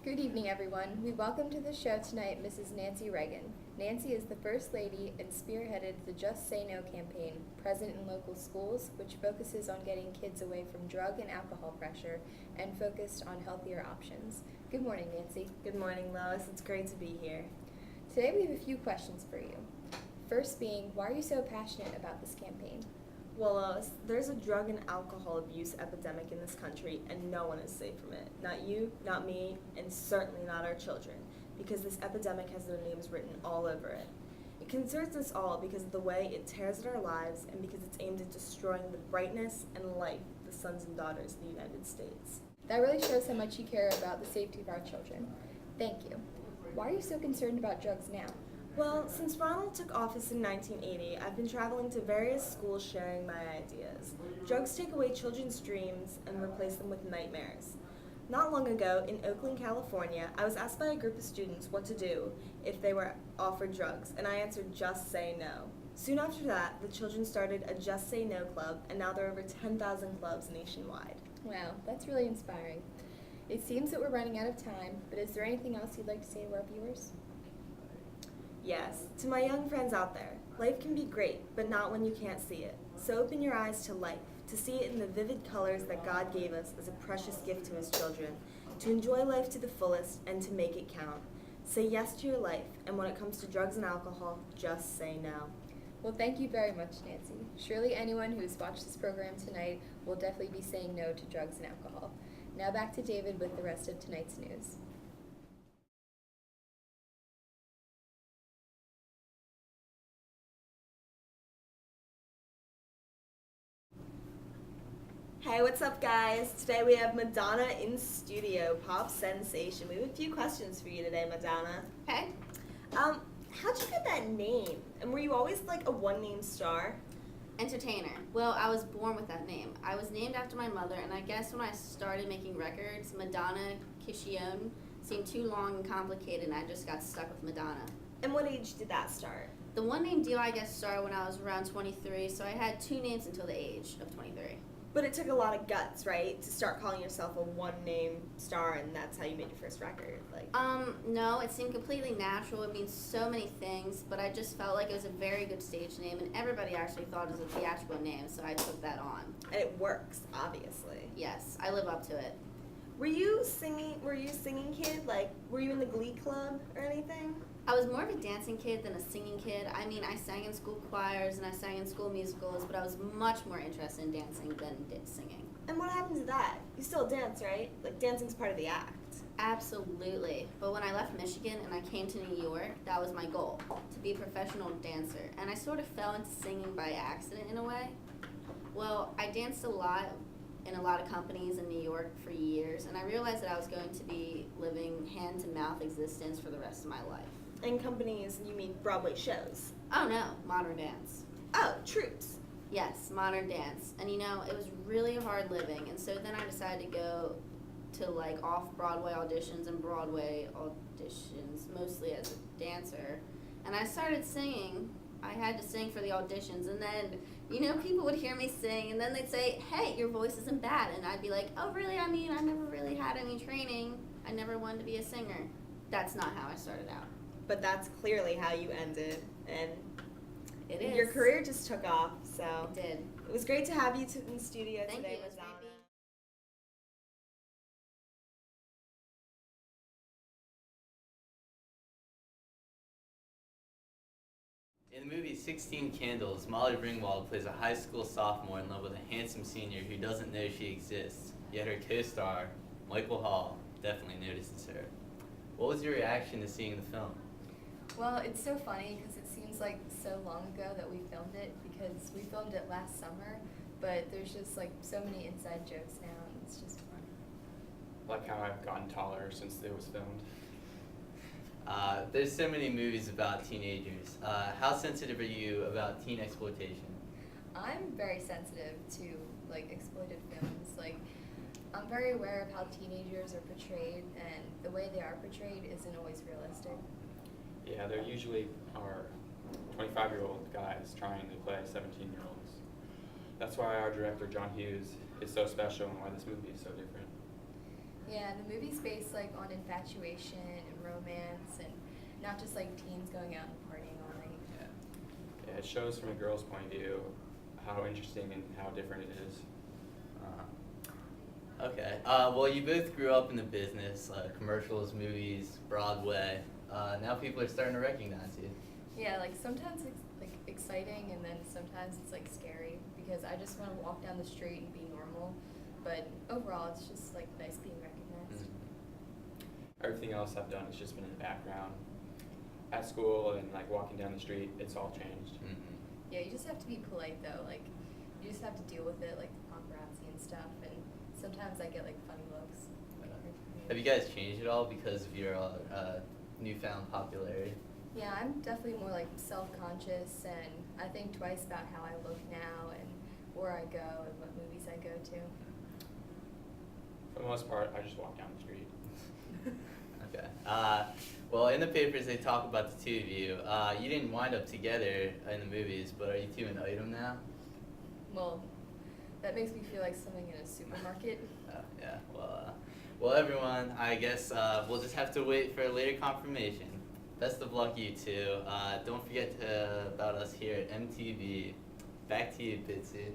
Good evening, everyone. We welcome to the show tonight Mrs. Nancy Reagan. Nancy is the First Lady and spearheaded the Just Say No campaign, present in local schools, which focuses on getting kids away from drug and alcohol pressure and focused on healthier options. Good morning, Nancy. Good morning, Lois. It's great to be here. Today we have a few questions for you. First being, why are you so passionate about this campaign? Well, Lois, there's a drug and alcohol abuse epidemic in this country, and no one is safe from it. Not you, not me, and certainly not our children, because this epidemic has their names written all over it. It concerns us all because of the way it tears at our lives and because it's aimed at destroying the brightness and life of the sons and daughters of the United States. That really shows how much you care about the safety of our children. Thank you. Why are you so concerned about drugs now? Well, since Ronald took office in 1980, I've been traveling to various schools sharing my ideas. Drugs take away children's dreams and replace them with nightmares. Not long ago, in Oakland, California, I was asked by a group of students what to do if they were offered drugs, and I answered, just say no. Soon after that, the children started a Just Say No club, and now there are over 10,000 clubs nationwide. Wow, that's really inspiring. It seems that we're running out of time, but is there anything else you'd like to say to our viewers? Yes, to my young friends out there, life can be great, but not when you can't see it. So open your eyes to life, to see it in the vivid colors that God gave us as a precious gift to His children, to enjoy life to the fullest and to make it count. Say yes to your life, and when it comes to drugs and alcohol, just say no. Well, thank you very much, Nancy. Surely anyone who has watched this program tonight will definitely be saying no to drugs and alcohol. Now back to David with the rest of tonight's news. Hey, what's up, guys? Today we have Madonna in studio, pop sensation. We have a few questions for you today, Madonna. Okay. How'd you get that name? And were you always like a one-name star? Entertainer. Well, I was born with that name. I was named after my mother, and I guess when I started making records, Madonna Kishion seemed too long and complicated, and I just got stuck with Madonna. And what age did that start? The one-name deal, I guess, started when I was around 23, so I had two names until the age of 23. But it took a lot of guts, right, to start calling yourself a one-name star, and that's how you made your first record. No, it seemed completely natural. It means so many things, but I just felt like it was a very good stage name, and everybody actually thought it was a theatrical name, so I took that on. And it works, obviously. Yes, I live up to it. Were you singing kid? Like, were you in the Glee Club or anything? I was more of a dancing kid than a singing kid. I mean, I sang in school choirs and I sang in school musicals, but I was much more interested in dancing than singing. And what happened to that? You still dance, right? Like, dancing's part of the act. Absolutely. But when I left Michigan and I came to New York, that was my goal, to be a professional dancer. And I sort of fell into singing by accident in a way. Well, I danced a lot in a lot of companies in New York for years, and I realized that I was going to be living hand-to-mouth existence for the rest of my life. And companies, you mean Broadway shows? Oh no, modern dance. Oh, troops. Yes, modern dance. And it was really hard living, and so then I decided to go to like off-Broadway auditions and Broadway auditions, mostly as a dancer. And I started singing. I had to sing for the auditions, and then, people would hear me sing, and then they'd say, hey, your voice isn't bad. And I'd be like, oh, really? I mean, I never really had any training. I never wanted to be a singer. That's not how I started out. But that's clearly how you ended, and It is. your career just took off, so. It did. It was great to have you in the studio Thank today, you. It was Madonna. great being In the movie 16 Candles, Molly Ringwald plays a high school sophomore in love with a handsome senior who doesn't know she exists, yet her co-star, Michael Hall, definitely notices her. What was your reaction to seeing the film? Well, it's so funny because it seems like so long ago that we filmed it because we filmed it last summer, but there's just like so many inside jokes now and it's just fun. Like how I've gotten taller since it was filmed. There's so many movies about teenagers. How sensitive are you about teen exploitation? I'm very sensitive to like exploited films. Like, I'm very aware of how teenagers are portrayed, and the way they are portrayed isn't always realistic. Yeah, there usually are 25-year-old guys trying to play 17-year-olds. That's why our director, John Hughes, is so special and why this movie is so different. Yeah, and the movie's based like on infatuation and romance, and not just like teens going out and partying all night. Yeah. Yeah, it shows from a girl's point of view how interesting and how different it is. Okay. Well, you both grew up in the business, commercials, movies, Broadway. Now people are starting to recognize you. Yeah, like sometimes it's like exciting, and then sometimes it's like scary because I just want to walk down the street and be normal, but overall it's just like nice being recognized. Everything else I've done has just been in the background. At school and like walking down the street, it's all changed. Yeah, you just have to be polite though. Like, you just have to deal with it, like the paparazzi and stuff. And sometimes I get like funny looks. Have you guys changed at all because of your newfound popularity? Yeah, I'm definitely more like self-conscious, and I think twice about how I look now and where I go and what movies I go to. For the most part, I just walk down the street. Okay. Well, in the papers they talk about the two of you. You didn't wind up together in the movies, but are you two an item now? Well, that makes me feel like something in a supermarket. Yeah. Well, everyone, I guess we'll just have to wait for a later confirmation. Best of luck, you two. Don't forget about us here at MTV. Back to you, Bitsy.